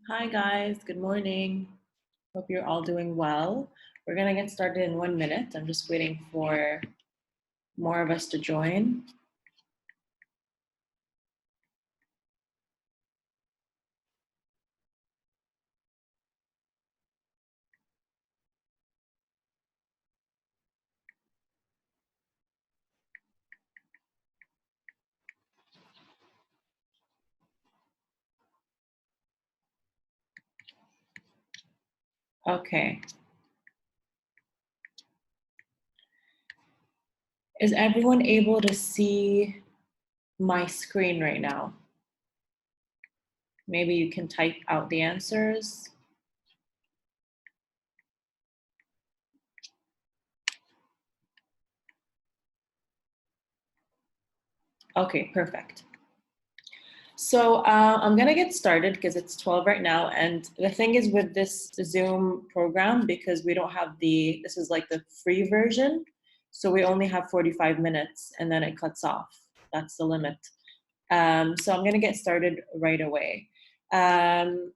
Hi guys, good morning. Hope you're all doing well. We're gonna get started in 1 minute. I'm just waiting for more of us to join. Okay. Is everyone able to see my screen right now? Maybe you can type out the answers. Okay, perfect. So I'm gonna get started because it's 12 right now. And the thing is with this Zoom program, because we don't have this is like the free version. So we only have 45 minutes and then it cuts off. That's the limit. So I'm gonna get started right away. Um,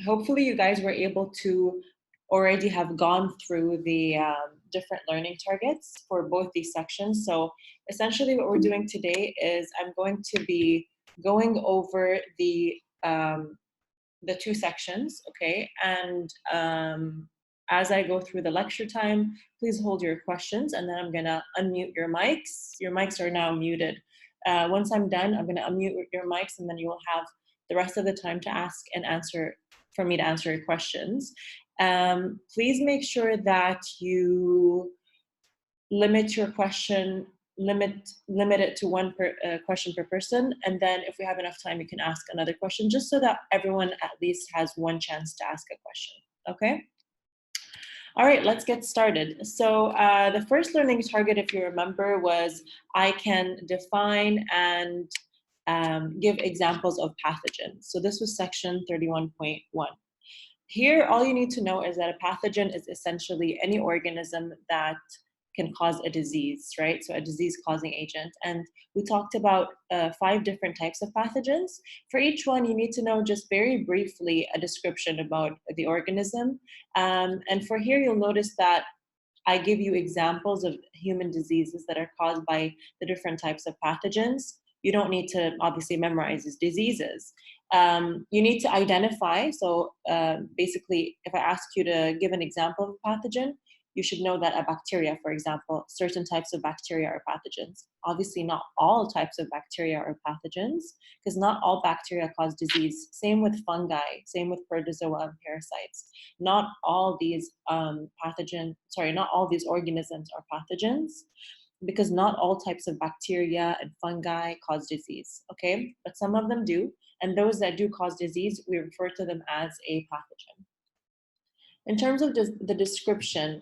Hopefully you guys were able to already have gone through the different learning targets for both these sections. So essentially what we're doing today is I'm going to be going over the two sections, okay? And as I go through the lecture time, please hold your questions and then I'm gonna unmute your mics. Your mics are now muted. Once I'm done, I'm gonna unmute your mics and then you will have the rest of the time to ask and answer, for me to answer your questions. Please make sure that you limit your question, limit it to one question per person, and then if we have enough time, you can ask another question, just so that everyone at least has one chance to ask a question. Okay. All right, let's get started. So the first learning target, if you remember, was I can define and give examples of pathogens. So this was section 31.1. Here, all you need to know is that a pathogen is essentially any organism that can cause a disease, right? So a disease causing agent. And we talked about 5 different types of pathogens. For each one, you need to know just very briefly a description about the organism. And for here, you'll notice that I give you examples of human diseases that are caused by the different types of pathogens. You don't need to obviously memorize these diseases. You need to identify. So basically, if I ask you to give an example of a pathogen, you should know that a bacteria, for example, certain types of bacteria are pathogens. Obviously, not all types of bacteria are pathogens, because not all bacteria cause disease. Same with fungi, same with protozoa and parasites. Not all these not all these organisms are pathogens, because not all types of bacteria and fungi cause disease, okay? But some of them do, and those that do cause disease, we refer to them as a pathogen. In terms of the description,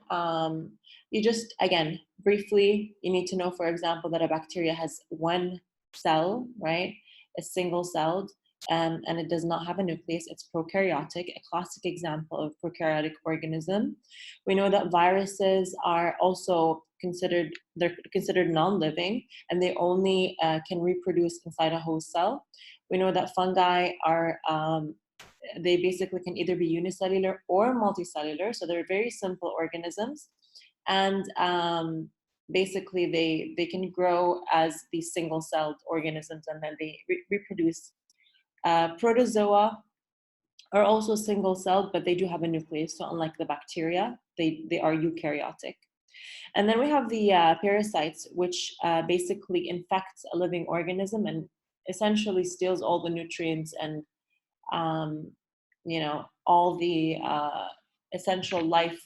you just, again, briefly, you need to know, for example, that a bacteria has one cell, right? A single celled, and it does not have a nucleus. It's prokaryotic, a classic example of prokaryotic organism. We know that viruses are also they're considered non-living, and they only can reproduce inside a host cell. We know that fungi are they basically can either be unicellular or multicellular. So they're very simple organisms. And basically, they can grow as these single celled organisms and then they reproduce. Protozoa are also single celled, but they do have a nucleus. So unlike the bacteria, they are eukaryotic. And then we have the parasites, which basically infects a living organism and essentially steals all the nutrients and um, all the essential life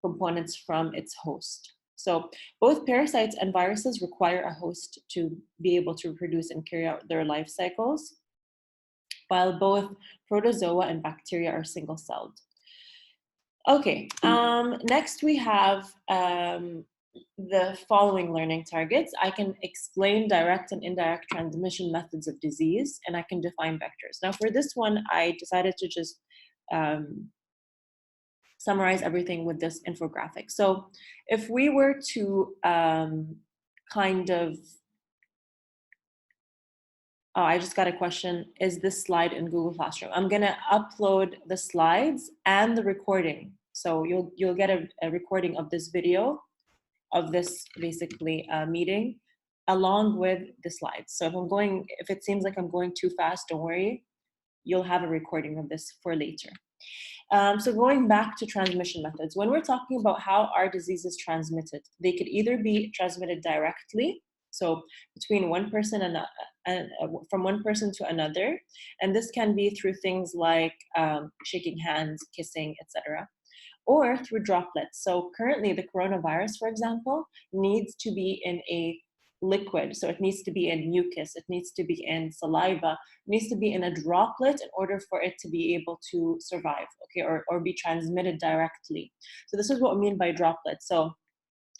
components from its host. So both parasites and viruses require a host to be able to reproduce and carry out their life cycles, while both protozoa and bacteria are single-celled. Okay, next we have the following learning targets. I can explain direct and indirect transmission methods of disease, and I can define vectors. Now for this one, I decided to just um, summarize everything with this infographic. So if we were to kind of Oh, I just got a question. Is this slide in Google Classroom? I'm gonna upload the slides and the recording. So you'll get a recording of this video, of this basically meeting, along with the slides. So if it seems like I'm going too fast, don't worry. You'll have a recording of this for later. So going back to transmission methods, when we're talking about how our disease is transmitted, they could either be transmitted directly, so between one person and from one person to another, and this can be through things like shaking hands, kissing, etc., or through droplets. So currently the coronavirus, for example, needs to be in a liquid. So it needs to be in mucus, it needs to be in saliva, it needs to be in a droplet in order for it to be able to survive, okay, or be transmitted directly. So this is what we mean by droplets. So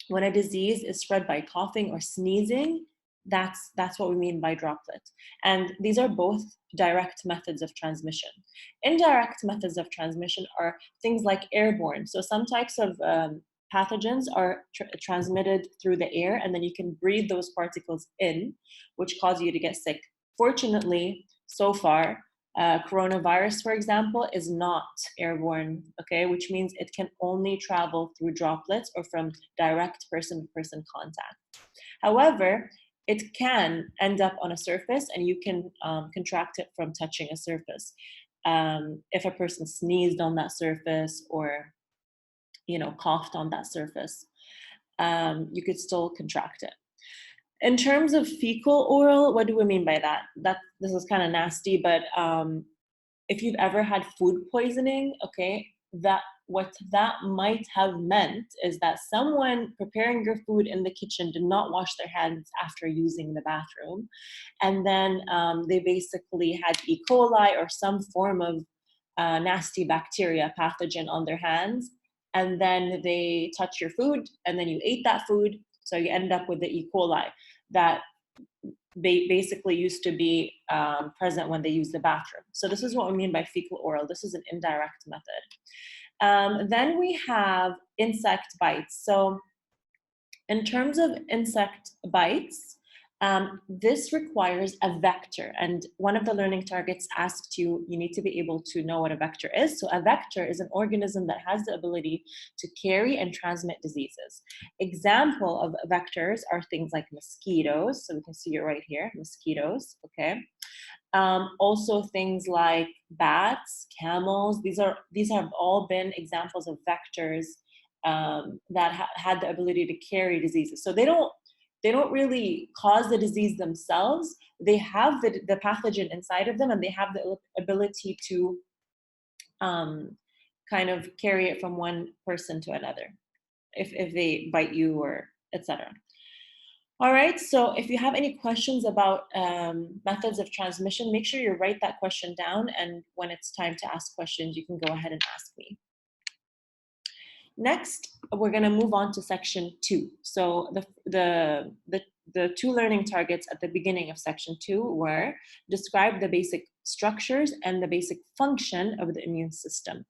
when a disease is spread by coughing or sneezing, that's what we mean by droplet. And these are both direct methods of transmission. Indirect methods of transmission are things like airborne. So some types of pathogens are transmitted through the air, and then you can breathe those particles in, which cause you to get sick. Fortunately, so far, coronavirus, for example, is not airborne, okay, which means it can only travel through droplets or from direct person-to-person contact. However, it can end up on a surface, and you can contract it from touching a surface. If a person sneezed on that surface or, coughed on that surface, you could still contract it. In terms of fecal oral, what do we mean by that? This is kind of nasty, but if you've ever had food poisoning, okay, what that might have meant is that someone preparing your food in the kitchen did not wash their hands after using the bathroom, and then they basically had E. coli or some form of nasty bacteria pathogen on their hands, and then they touch your food, and then you ate that food, so you end up with the E. coli that basically used to be present when they use the bathroom. So this is what we mean by fecal oral. This is an indirect method. Then we have insect bites. So in terms of insect bites, this requires a vector. And one of the learning targets asked you need to be able to know what a vector is. So a vector is an organism that has the ability to carry and transmit diseases. Example of vectors are things like mosquitoes. So we can see it right here, mosquitoes, okay? Also things like bats, camels, these have all been examples of vectors that had the ability to carry diseases. So they don't really cause the disease themselves. They have the pathogen inside of them, and they have the ability to kind of carry it from one person to another if they bite you or etc. All right, so if you have any questions about methods of transmission, make sure you write that question down, and when it's time to ask questions, you can go ahead and ask me. Next, we're going to move on to section 2. So the two learning targets at the beginning of section 2 were describe the basic structures and the basic function of the immune system.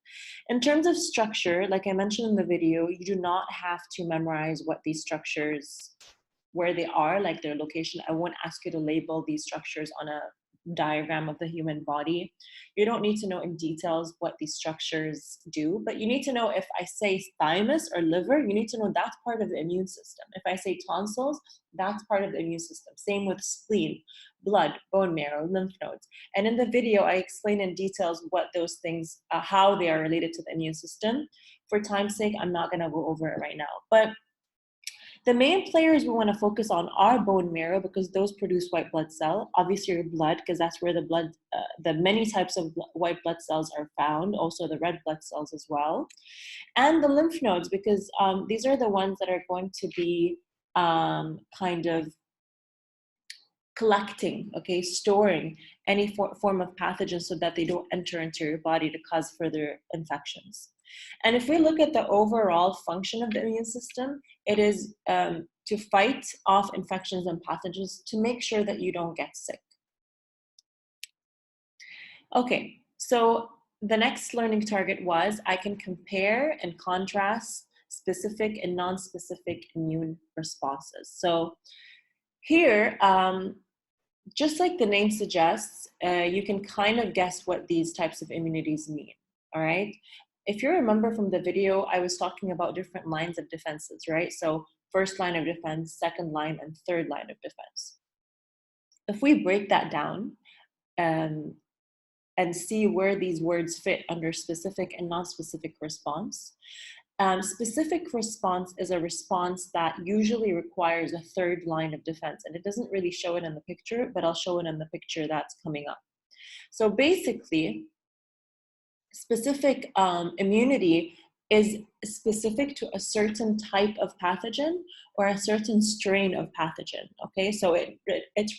In terms of structure, like I mentioned in the video, you do not have to memorize what these structures, where they are, like their location. I won't ask you to label these structures on a diagram of the human body. You don't need to know in details what these structures do, but you need to know, if I say thymus or liver, you need to know that's part of the immune system. If I say tonsils, that's part of the immune system. Same with spleen, blood, bone marrow, lymph nodes. And in the video, I explain in details what those things, how they are related to the immune system. For time's sake, I'm not gonna go over it right now. But the main players we want to focus on are bone marrow, because those produce white blood cell. Obviously your blood, because that's where the many types of white blood cells are found, also the red blood cells as well. And the lymph nodes, because these are the ones that are going to be kind of collecting, okay, storing any form of pathogens so that they don't enter into your body to cause further infections. And if we look at the overall function of the immune system, it is to fight off infections and pathogens to make sure that you don't get sick. Okay, so the next learning target was I can compare and contrast specific and non-specific immune responses. So here, just like the name suggests, you can kind of guess what these types of immunities mean, all right? If you remember from the video, I was talking about different lines of defenses, right? So first line of defense, second line, and third line of defense. If we break that down and see where these words fit under specific and non-specific response, specific response is a response that usually requires a third line of defense, and it doesn't really show it in the picture, but I'll show it in the picture that's coming up. So basically, specific immunity is specific to a certain type of pathogen or a certain strain of pathogen, okay? So it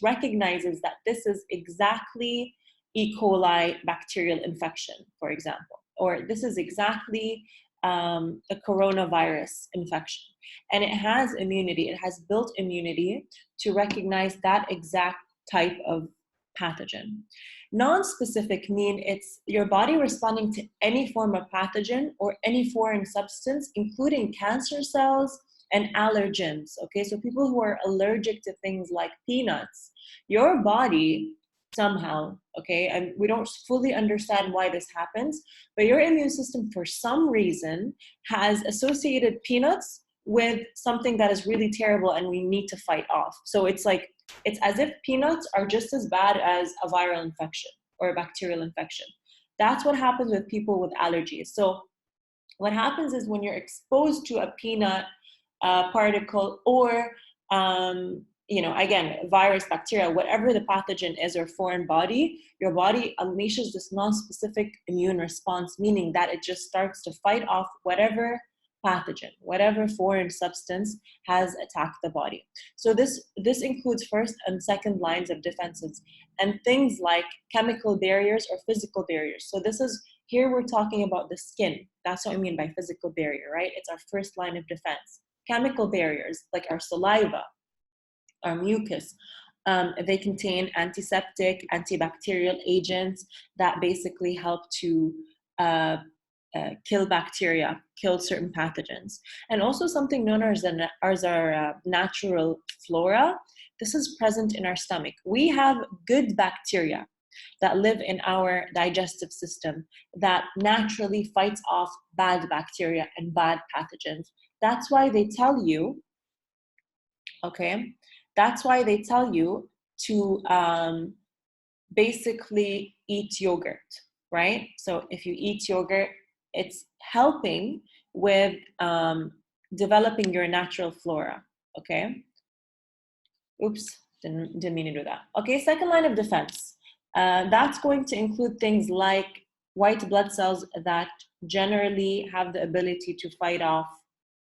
recognizes that this is exactly E. coli bacterial infection, for example, or this is exactly a coronavirus infection. And it has immunity, it has built immunity to recognize that exact type of pathogen. Non-specific mean it's your body responding to any form of pathogen or any foreign substance, including cancer cells and allergens, okay? So people who are allergic to things like peanuts, your body somehow, okay, and we don't fully understand why this happens, but your immune system for some reason has associated peanuts with something that is really terrible and we need to fight off. So it's like, it's as if peanuts are just as bad as a viral infection or a bacterial infection. That's what happens with people with allergies. So what happens is when you're exposed to a peanut particle or again, virus, bacteria, whatever the pathogen is or foreign body, your body unleashes this non-specific immune response, meaning that it just starts to fight off whatever pathogen, whatever foreign substance has attacked the body. So this includes first and second lines of defenses and things like chemical barriers or physical barriers. So this is, here we're talking about the skin. That's what I mean by physical barrier, right? It's our first line of defense. Chemical barriers like our saliva, our mucus, they contain antiseptic, antibacterial agents that basically help to kill bacteria, kill certain pathogens. And also something known as our natural flora. This is present in our stomach. We have good bacteria that live in our digestive system that naturally fights off bad bacteria and bad pathogens. That's why they tell you, okay, that's why they tell you to basically eat yogurt, right? So if you eat yogurt, it's helping with developing your natural flora, okay? Oops, didn't mean to do that. Okay, second line of defense. That's going to include things like white blood cells that generally have the ability to fight off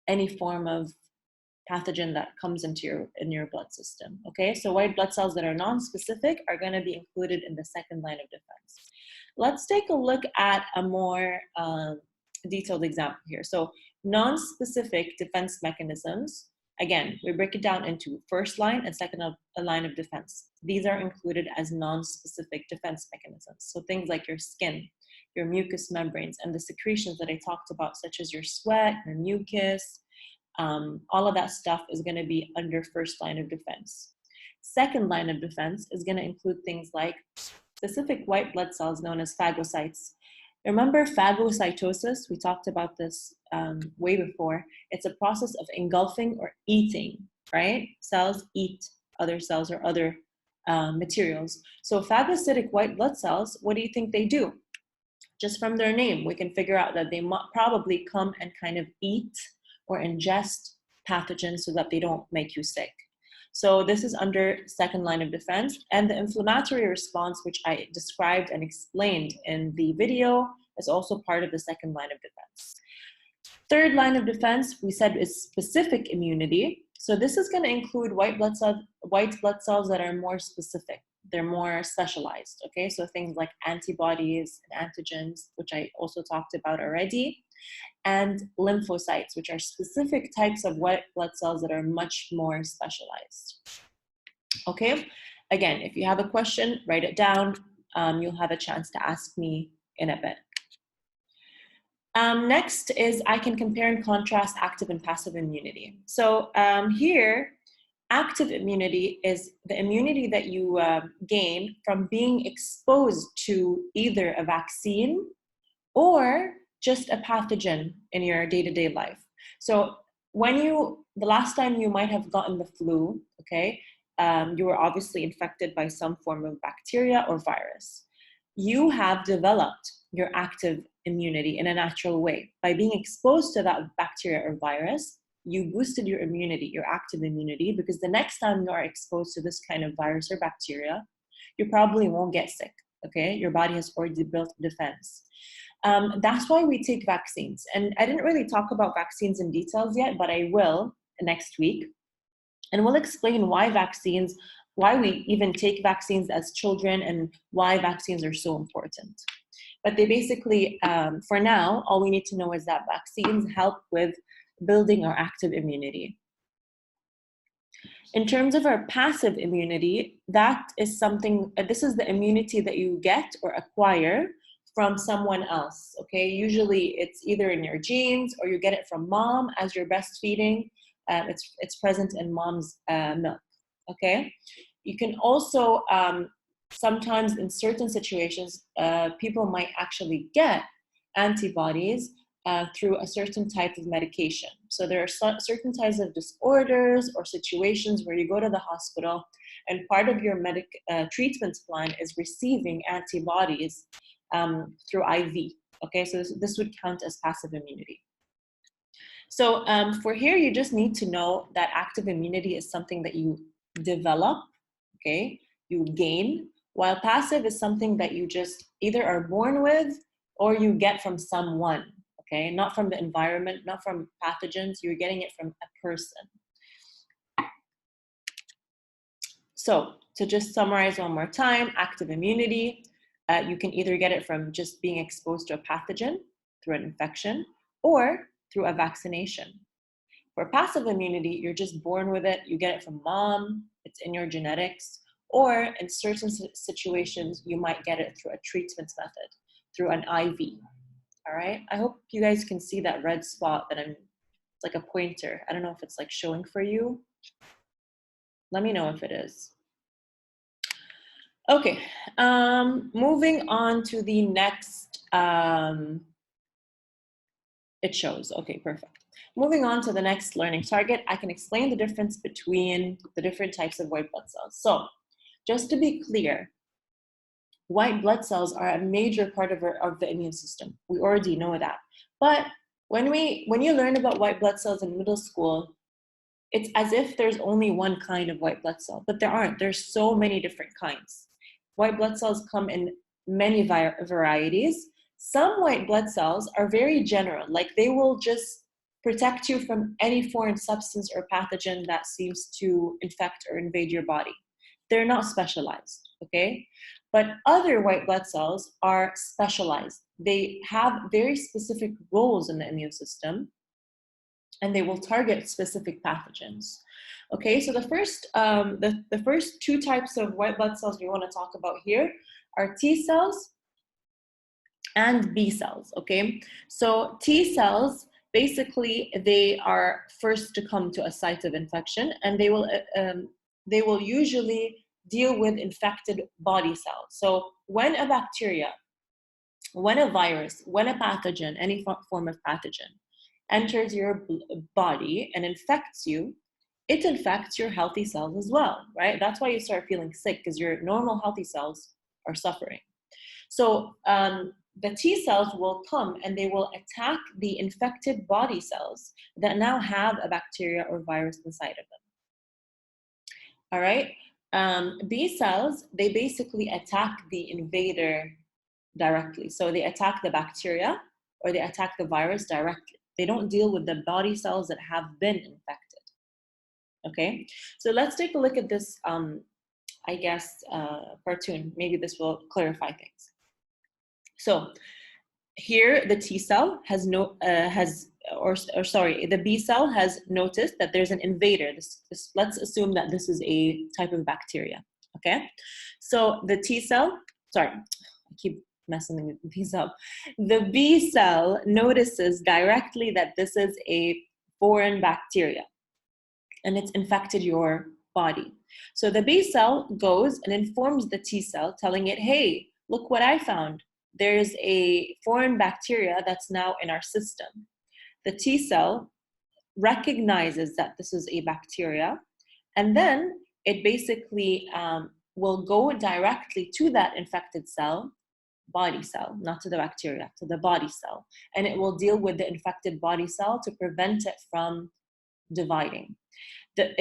any form of pathogen that comes into your blood system, okay? So white blood cells that are non-specific are gonna be included in the second line of defense. Let's take a look at a more detailed example here. So non-specific defense mechanisms, again, we break it down into first line and second line of defense. These are included as non-specific defense mechanisms. So things like your skin, your mucous membranes, and the secretions that I talked about, such as your sweat, your mucus, all of that stuff is going to be under first line of defense. Second line of defense is going to include things like specific white blood cells known as phagocytes. Remember phagocytosis? We talked about this way before. It's a process of engulfing or eating, right? Cells eat other cells or other materials. So phagocytic white blood cells, what do you think they do? Just from their name, we can figure out that they probably come and kind of eat or ingest pathogens so that they don't make you sick. So this is under second line of defense. And the inflammatory response, which I described and explained in the video, is also part of the second line of defense. Third line of defense, we said, is specific immunity. So this is going to include white blood cells that are more specific. They're more specialized, okay? So things like antibodies and antigens, which I also talked about already, and lymphocytes, which are specific types of white blood cells that are much more specialized. Okay, again, if you have a question, write it down. You'll have a chance to ask me in a bit. Next is I can compare and contrast active and passive immunity. So here, Active immunity is the immunity that you gain from being exposed to either a vaccine or just a pathogen in your day-to-day life. So the last time you might have gotten the flu, okay, you were obviously infected by some form of bacteria or virus. You have developed your active immunity in a natural way. By being exposed to that bacteria or virus, you boosted your immunity, your active immunity, because the next time you are exposed to this kind of virus or bacteria, you probably won't get sick, okay? Your body has already built defense. That's why we take vaccines. And I didn't really talk about vaccines in details yet, but I will next week. And we'll explain why we even take vaccines as children and why vaccines are so important. But they basically, for now, all we need to know is that vaccines help with building our active immunity. In terms of our passive immunity, that is something, this is the immunity that you get or acquire from someone else, okay? Usually it's either in your genes or you get it from mom as you're breastfeeding. It's present in mom's milk, okay? You can also, sometimes in certain situations, people might actually get antibodies through a certain type of medication. So there are certain types of disorders or situations where you go to the hospital and part of your treatment plan is receiving antibodies through IV. Okay, so this would count as passive immunity. So for here, you just need to know that active immunity is something that you develop, okay, you gain, while passive is something that you just either are born with or you get from someone. Okay, not from the environment, not from pathogens, you're getting it from a person. So to just summarize one more time, active immunity, you can either get it from just being exposed to a pathogen through an infection or through a vaccination. For passive immunity, you're just born with it, you get it from mom, it's in your genetics, or in certain situations, you might get it through a treatment method, through an IV. All right, I hope you guys can see that red spot that it's like a pointer. I don't know if it's like showing for you. Let me know if it is. Okay, moving on to the next, it shows, okay, perfect. Moving on to the next learning target, I can explain the difference between the different types of white blood cells. So just to be clear, white blood cells are a major part of the immune system. We already know that. But when you learn about white blood cells in middle school, it's as if there's only one kind of white blood cell, but there aren't. There's so many different kinds. White blood cells come in many varieties. Some white blood cells are very general, like they will just protect you from any foreign substance or pathogen that seems to infect or invade your body. They're not specialized, okay? But other white blood cells are specialized. They have very specific roles in the immune system, and they will target specific pathogens. Okay, so the first two types of white blood cells we want to talk about here are T cells and B cells, okay? So T cells, basically, they are first to come to a site of infection, and they will usually deal with infected body cells. So when a bacteria, when a virus, when a pathogen, any form of pathogen, enters your body and infects you, it infects your healthy cells as well, right? That's why you start feeling sick, because your normal healthy cells are suffering. So the T cells will come and they will attack the infected body cells that now have a bacteria or virus inside of them. All right? B cells, they basically attack the invader directly. So they attack the bacteria or they attack the virus directly. They don't deal with the body cells that have been infected. Okay, so let's take a look at this, I guess, cartoon. Maybe this will clarify things. So here the T cell has the B cell has noticed that there's an invader. Let's assume that this is a type of bacteria. Okay, so the T cell, sorry, I keep messing these up. The B cell notices directly that this is a foreign bacteria and it's infected your body. So the B cell goes and informs the T cell, telling it, hey, look what I found. There's a foreign bacteria that's now in our system. The T cell recognizes that this is a bacteria, and then it basically will go directly to that infected cell, body cell, not to the bacteria, to the body cell, and it will deal with the infected body cell to prevent it from dividing.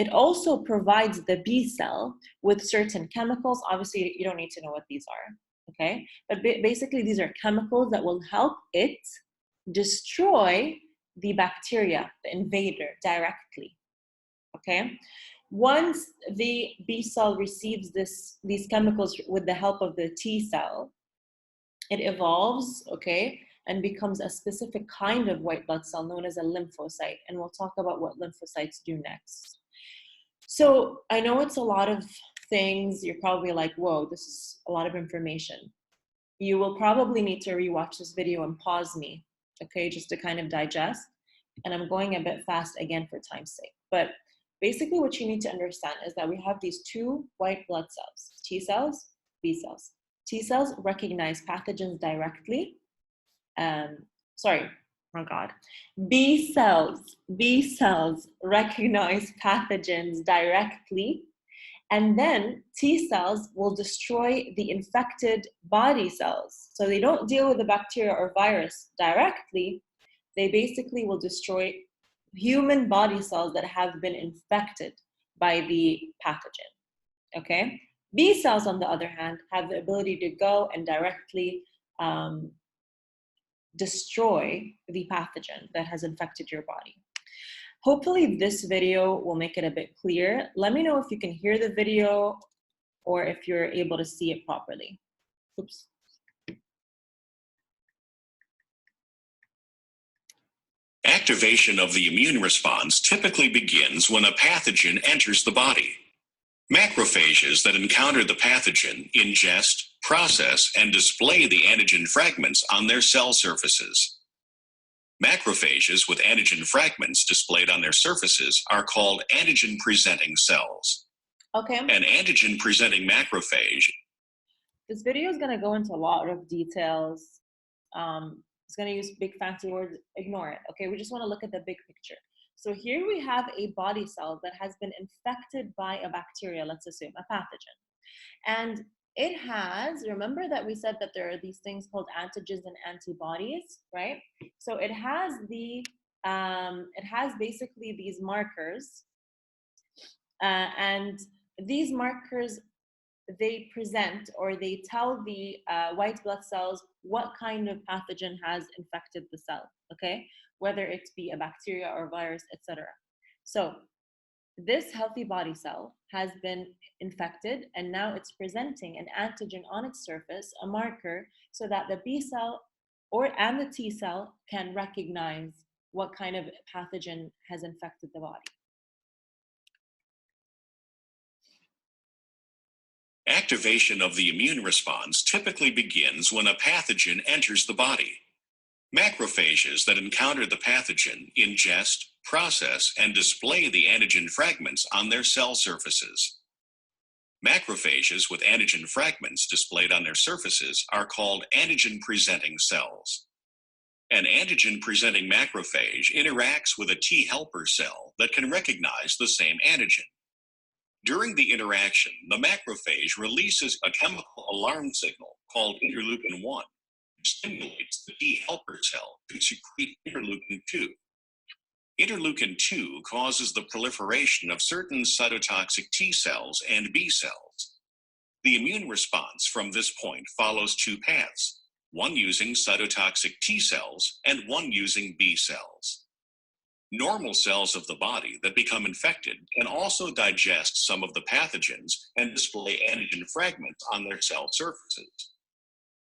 It also provides the B cell with certain chemicals. Obviously, you don't need to know what these are, okay? But basically, these are chemicals that will help it destroy the bacteria, the invader, directly, okay? Once the B cell receives these chemicals with the help of the T cell, it evolves, okay, and becomes a specific kind of white blood cell known as a lymphocyte. And we'll talk about what lymphocytes do next. So I know it's a lot of things. You're probably like, whoa, this is a lot of information. You will probably need to rewatch this video and pause me, okay, just to kind of digest. And I'm going a bit fast again for time's sake. But basically what you need to understand is that we have these two white blood cells, T cells, B cells. T cells recognize pathogens directly. B cells recognize pathogens directly, and then T cells will destroy the infected body cells. So they don't deal with the bacteria or virus directly. They basically will destroy human body cells that have been infected by the pathogen, okay? B cells, on the other hand, have the ability to go and directly destroy the pathogen that has infected your body. Hopefully this video will make it a bit clear. Let me know if you can hear the video or if you're able to see it properly. Oops. Activation of the immune response typically begins when a pathogen enters the body. Macrophages that encounter the pathogen ingest, process, and display the antigen fragments on their cell surfaces. Macrophages with antigen fragments displayed on their surfaces are called antigen-presenting cells. Okay. An antigen-presenting macrophage. This video is going to go into a lot of details. It's going to use big fancy words. Ignore it. Okay, we just want to look at the big picture. So here we have a body cell that has been infected by a bacteria, let's assume, a pathogen. And it has, remember that we said that there are these things called antigens and antibodies, right? So it has basically these markers, and these markers, they present or they tell the white blood cells what kind of pathogen has infected the cell, okay? Whether it be a bacteria or virus, etc. So this healthy body cell has been infected, and now it's presenting an antigen on its surface, a marker, so that the B cell and the T cell can recognize what kind of pathogen has infected the body. Activation of the immune response typically begins when a pathogen enters the body. Macrophages that encounter the pathogen ingest, process, and display the antigen fragments on their cell surfaces. Macrophages with antigen fragments displayed on their surfaces are called antigen-presenting cells. An antigen-presenting macrophage interacts with a T helper cell that can recognize the same antigen. During the interaction, the macrophage releases a chemical alarm signal called interleukin-1, which stimulates the T helper cell to secrete interleukin-2. Interleukin-2 causes the proliferation of certain cytotoxic T cells and B cells. The immune response from this point follows two paths, one using cytotoxic T cells and one using B cells. Normal cells of the body that become infected can also digest some of the pathogens and display antigen fragments on their cell surfaces.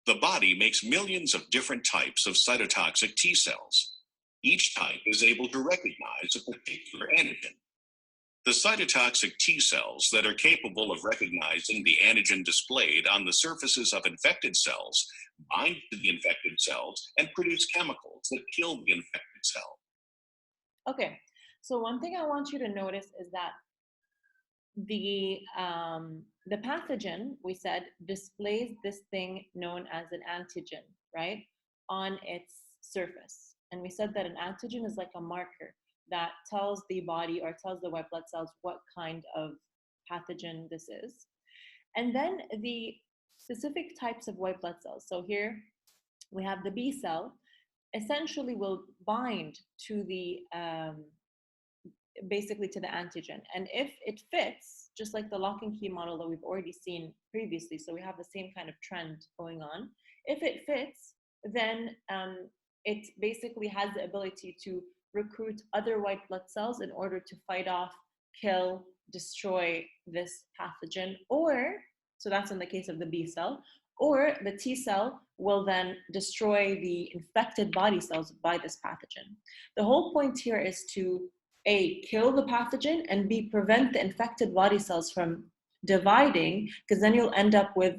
The body makes millions of different types of cytotoxic T cells. Each type is able to recognize a particular antigen. The cytotoxic T cells that are capable of recognizing the antigen displayed on the surfaces of infected cells bind to the infected cells and produce chemicals that kill the infected cell. Okay, so one thing I want you to notice is that the pathogen, we said, displays this thing known as an antigen, right, on its surface. And we said that an antigen is like a marker that tells the body or tells the white blood cells what kind of pathogen this is. And then the specific types of white blood cells. So here we have the B cell, essentially will bind to the basically to the antigen. And if it fits, just like the lock and key model that we've already seen previously, so we have the same kind of trend going on. If it fits, then it basically has the ability to recruit other white blood cells in order to fight off, kill, destroy this pathogen. Or, so that's in the case of the B cell, or the T cell will then destroy the infected body cells by this pathogen. The whole point here is to A, kill the pathogen, and B, prevent the infected body cells from dividing, because then you'll end up with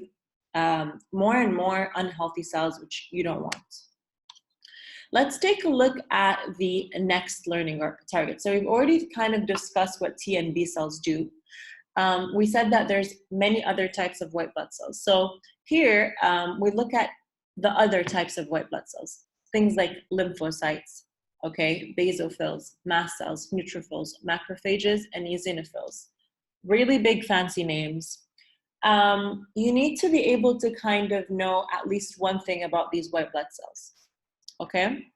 more and more unhealthy cells, which you don't want. Let's take a look at the next learning target. So we've already kind of discussed what T and B cells do. We said that there's many other types of white blood cells. So here we look at the other types of white blood cells, things like lymphocytes, okay, basophils, mast cells, neutrophils, macrophages, and eosinophils. Really big fancy names. You need to be able to kind of know at least one thing about these white blood cells, okay?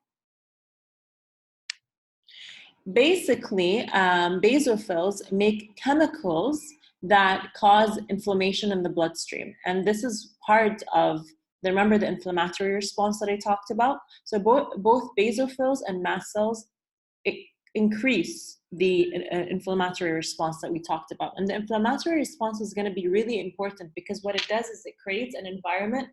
Basically, basophils make chemicals that cause inflammation in the bloodstream. And this is part of, remember the inflammatory response that I talked about? So both basophils and mast cells increase the inflammatory response that we talked about. And the inflammatory response is going to be really important because what it does is it creates an environment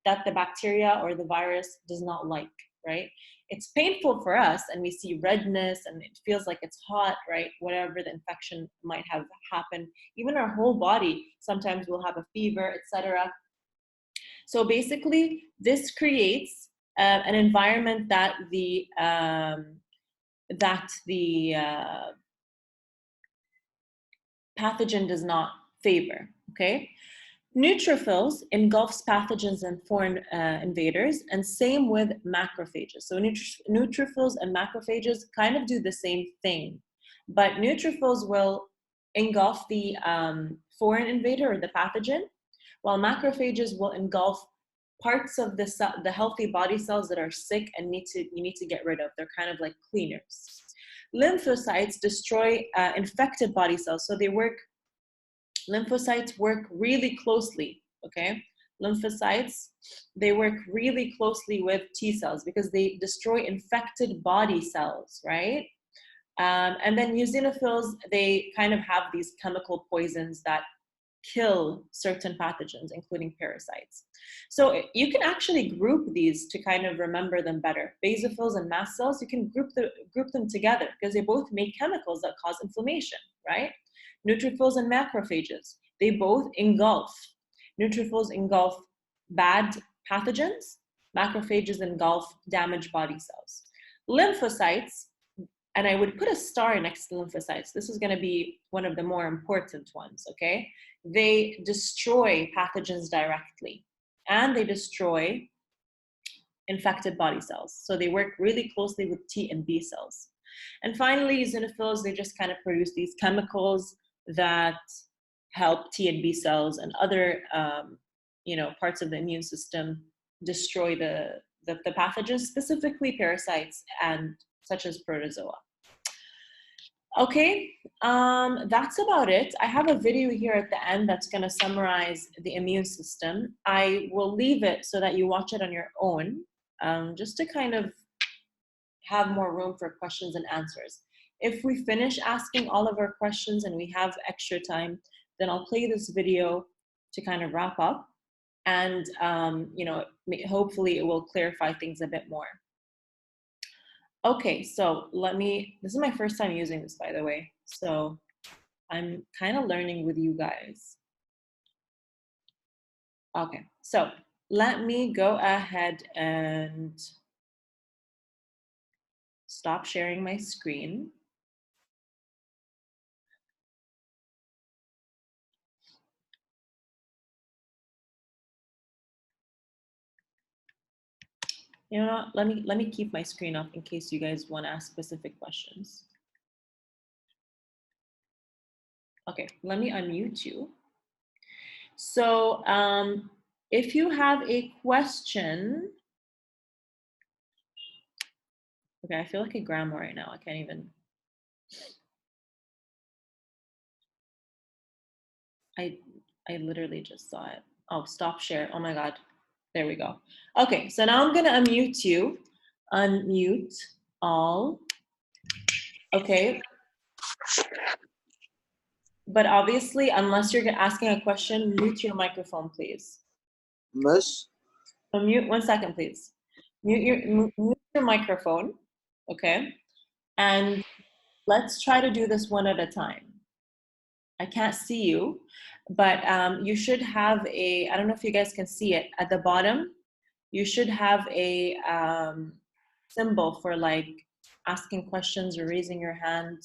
that the bacteria or the virus does not like, right? It's painful for us and we see redness and it feels like it's hot, right? Whatever the infection might have happened. Even our whole body sometimes will have a fever, etc. So basically, this creates an environment that the pathogen does not favor, okay? Neutrophils engulfs pathogens and foreign invaders, and same with macrophages. So neutrophils and macrophages kind of do the same thing, but neutrophils will engulf the foreign invader or the pathogen, while macrophages will engulf parts of the healthy body cells that are sick and you need to get rid of. They're kind of like cleaners. Lymphocytes destroy infected body cells, so lymphocytes work really closely, okay? Lymphocytes, they work really closely with T cells because they destroy infected body cells, right? And then eosinophils, they kind of have these chemical poisons that kill certain pathogens, including parasites. So you can actually group these to kind of remember them better. Basophils and mast cells, you can group them together because they both make chemicals that cause inflammation, right? Neutrophils and macrophages, they both engulf. Neutrophils engulf bad pathogens, macrophages engulf damaged body cells. Lymphocytes, and I would put a star next to lymphocytes. This is going to be one of the more important ones, okay? They destroy pathogens directly, and they destroy infected body cells. So they work really closely with T and B cells. And finally, eosinophils, they just kind of produce these chemicals that help T and B cells and other parts of the immune system destroy the pathogens, specifically parasites and such as protozoa. Okay, that's about it. I have a video here at the end that's going to summarize the immune system. I will leave it so that you watch it on your own, just to kind of have more room for questions and answers. If we finish asking all of our questions and we have extra time, then I'll play this video to kind of wrap up. And, hopefully it will clarify things a bit more. Okay, so this is my first time using this, by the way. So I'm kind of learning with you guys. Okay, so let me go ahead and stop sharing my screen. You know what? Let me keep my screen up in case you guys want to ask specific questions. Okay, let me unmute you. So if you have a question, okay, I feel like a grandma right now. I can't even. I literally just saw it. Oh, stop share. Oh my God. There we go. Okay, so now I'm gonna unmute you. Unmute all. Okay. But obviously, unless you're asking a question, mute your microphone, please. Miss? Mute 1 second, please. Mute your microphone, okay? And let's try to do this one at a time. I can't see you, but you should have a, I don't know if you guys can see it, at the bottom, you should have a symbol for like asking questions or raising your hand.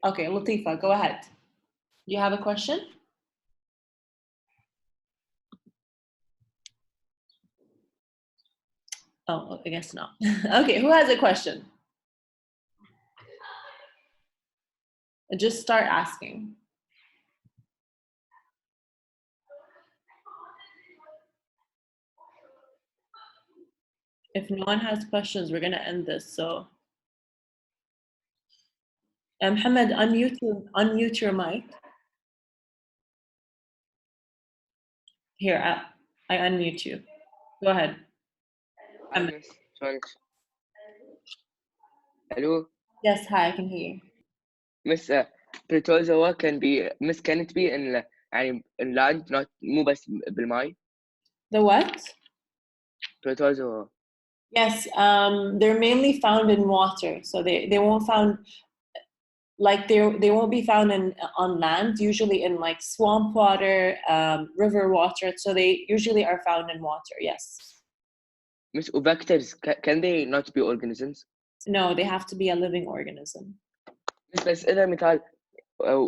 Okay, Latifa, go ahead. Do you have a question? Oh, I guess not. Okay, who has a question? Just start asking. If no one has questions, we're gonna end this. So, Mohammed, unmute your mic. Here, I unmute you. Go ahead. Hi, Miss. Hello. Yes, hi, I can hear you. Miss protozoa can it be in يعني in land not مو بس بالماء. The what? Protozoa. Yes, they're mainly found in water, so they won't found like they won't be found on land. Usually in like swamp water, river water. So they usually are found in water. Yes. Miss vectors can they not be organisms? No, they have to be a living organism. Miss بس إذا مثال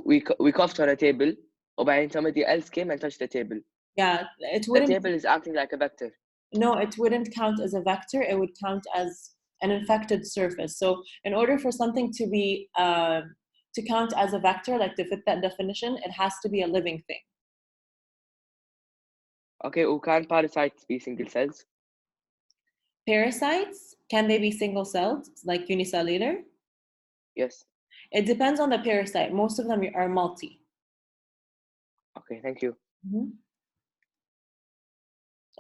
we coughed on a table وبعدين somebody else came and touched the table. Yeah, it The wouldn't. table is acting like a vector. No, it wouldn't count as a vector. It would count as an infected surface. So in order for something to be to count as a vector, like to fit that definition, it has to be a living thing. Okay, can parasites be single cells? Parasites, can they be single celled, like unicellular? Yes. It depends on the parasite. Most of them are multi. Okay, thank you. Mm-hmm.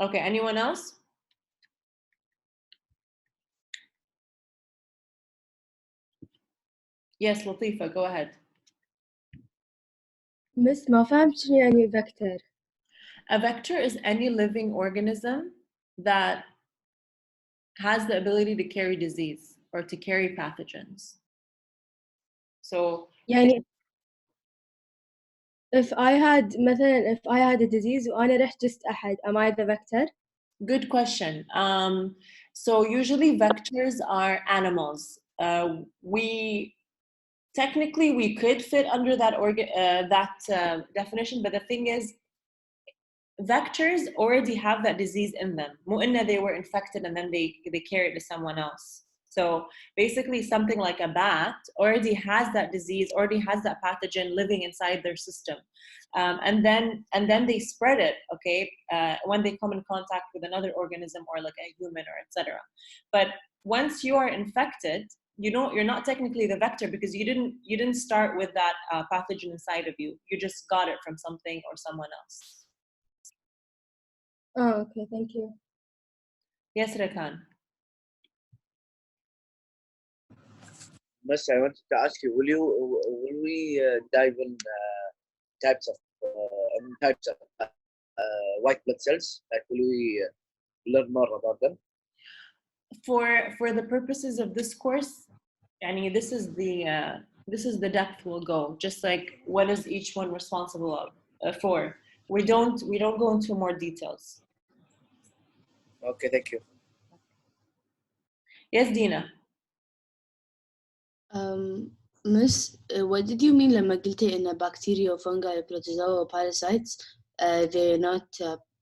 Okay, anyone else? Yes, Latifa, go ahead. Miss ما فهمت شنو يعني vector. A vector is any living organism that has the ability to carry disease or to carry pathogens. So يعني if I had a disease وأنا رحت جست أحد, am I the vector? good question. So usually vectors are animals. We technically we could fit under that definition, but the thing is, vectors already have that disease in them. مو إن they were infected and then they carry it to someone else. So basically something like a bat already has that disease, already has that pathogen living inside their system. And then they spread it, okay, when they come in contact with another organism or like a human or etc. But once you are infected, you're not technically the vector because you didn't start with that pathogen inside of you. You just got it from something or someone else. Oh, okay, thank you. Yes, Rakan. Miss, I wanted to ask you, will we dive in types of white blood cells? Like, will we learn more about them? For the purposes of this course, and this is the depth we'll go. Just like what is each one responsible for. We don't go into more details. Okay, thank you. Yes, Dina. Miss, what did you mean لما قلتي إن bacteria, fungi, protozoa, parasites, they're not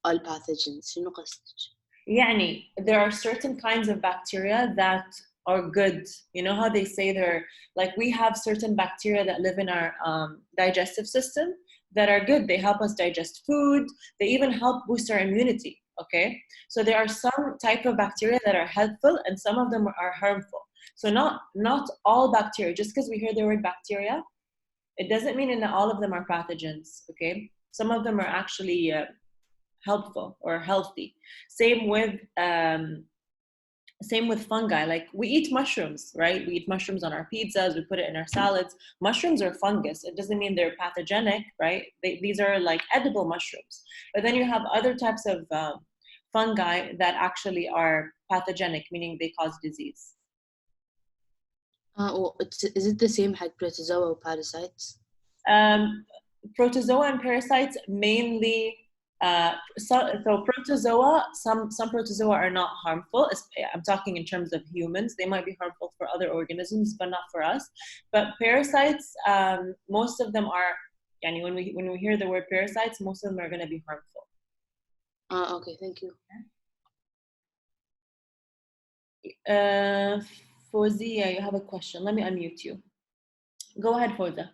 all pathogens? شنو قصدك؟ يعني there are certain kinds of bacteria that are good. You know how they say they're like, we have certain bacteria that live in our digestive system that are good. They help us digest food. They even help boost our immunity. Okay, so there are some type of bacteria that are helpful and some of them are harmful. So not all bacteria. Just because we hear the word bacteria, it doesn't mean that all of them are pathogens. Okay, some of them are actually helpful or healthy. Same with fungi. Like we eat mushrooms, right? We eat mushrooms on our pizzas, we put it in our salads. Mushrooms are fungus. It doesn't mean they're pathogenic, right? These are like edible mushrooms. But then you have other types of fungi that actually are pathogenic, meaning they cause disease. Is it the same حق protozoa or parasites? Protozoa and parasites mainly. So protozoa, some protozoa are not harmful. I'm talking in terms of humans. They might be harmful for other organisms, but not for us. But parasites, most of them are. Yani when we hear the word parasites, most of them are going to be harmful. Okay, thank you. Fozia, you have a question. Let me unmute you. Go ahead, Fozia.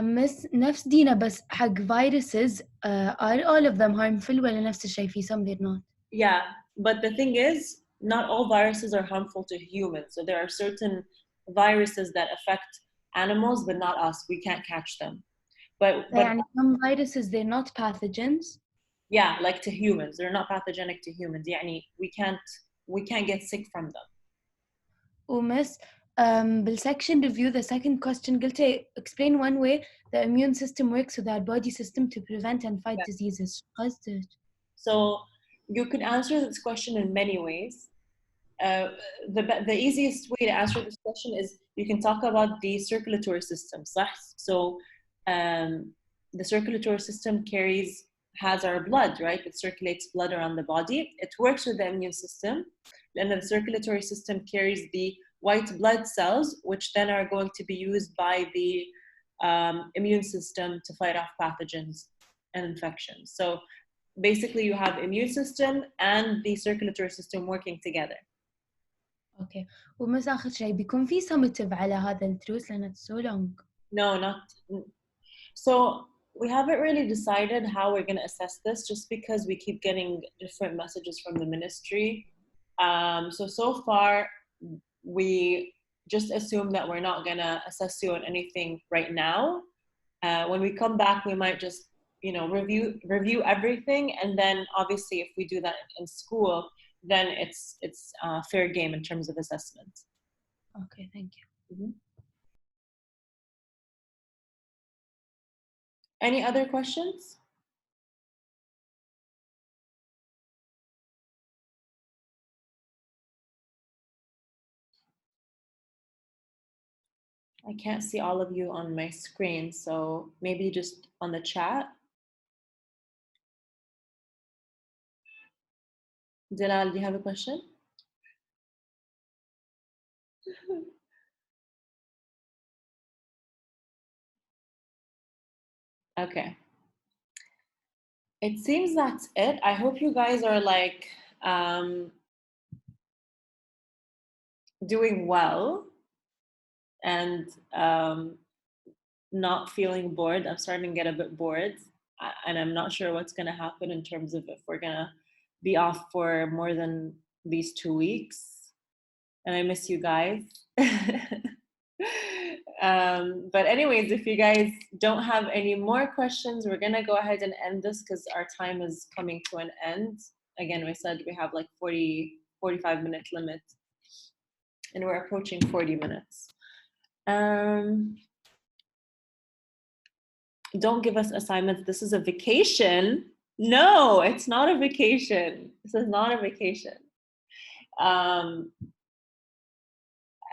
Miss نفس دينا بس حق viruses are all of them harmful ولا نفس الشيء في some they're not? Yeah, but the thing is, not all viruses are harmful to humans. So there are certain viruses that affect animals, but not us. We can't catch them. But يعني some viruses they're not pathogens. Yeah, like to humans, they're not pathogenic to humans. يعني we can't get sick from them. ومس بالsection review the second question قلتي explain one way the immune system works with our body system to prevent and fight diseases. قصدك؟ So you could answer this question in many ways. The easiest way to answer this question is you can talk about the circulatory system. صح? So the circulatory system has our blood, right? It circulates blood around the body. It works with the immune system. And the circulatory system carries the white blood cells, which then are going to be used by the immune system to fight off pathogens and infections. So basically you have immune system and the circulatory system working together. Okay. ومس آخر شيء بيكون في summative على هذا الدروس لأنه it's so long. No, not. So we haven't really decided how we're going to assess this just because we keep getting different messages from the ministry. So far, we just assume that we're not going to assess you on anything right now. When we come back, we might just, review everything. And then obviously if we do that in school, then it's fair game in terms of assessment. Okay, thank you. Mm-hmm. Any other questions? I can't see all of you on my screen, so maybe just on the chat. Dilal, do you have a question? Okay. It seems that's it. I hope you guys are like doing well and not feeling bored. I'm starting to get a bit bored and I'm not sure what's going to happen in terms of if we're going to be off for more than these 2 weeks. And I miss you guys. But anyways, if you guys don't have any more questions, we're gonna go ahead and end this because our time is coming to an end. Again, we said we have like 45 minute limit and we're approaching 40 minutes. Don't give us assignments. This is a vacation. No, it's not a vacation. This is not a vacation.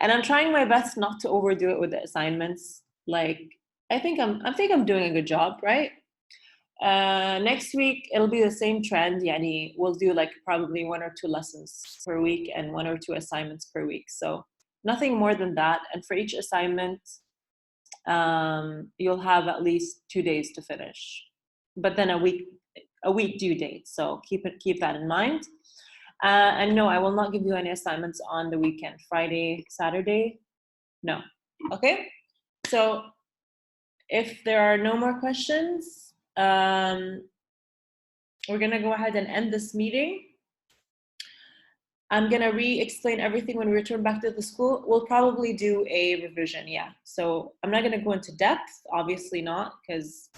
And I'm trying my best not to overdo it with the assignments. Like, I think I'm doing a good job, right? Next week, it'll be the same trend. Yani, we'll do like probably 1 or 2 lessons per week and 1 or 2 assignments per week. So Nothing more than that. And for each assignment, you'll have at least 2 days to finish, but then a week due date. So keep that in mind. And no, I will not give you any assignments on the weekend, Friday, Saturday. No. Okay. So if there are no more questions, we're gonna go ahead and end this meeting. I'm gonna re-explain everything when we return back to the school. We'll probably do a revision, yeah. So I'm not gonna go into depth, obviously not, because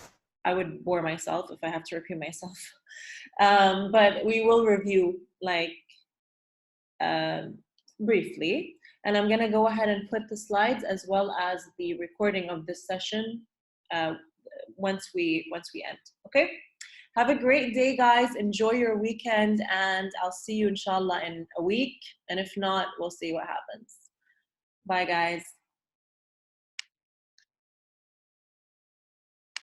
I would bore myself if I have to repeat myself. But we will review like briefly, and I'm gonna go ahead and put the slides as well as the recording of this session once we end, okay? Have a great day, guys. Enjoy your weekend, and I'll see you inshallah in a week. And if not, we'll see what happens. Bye, guys.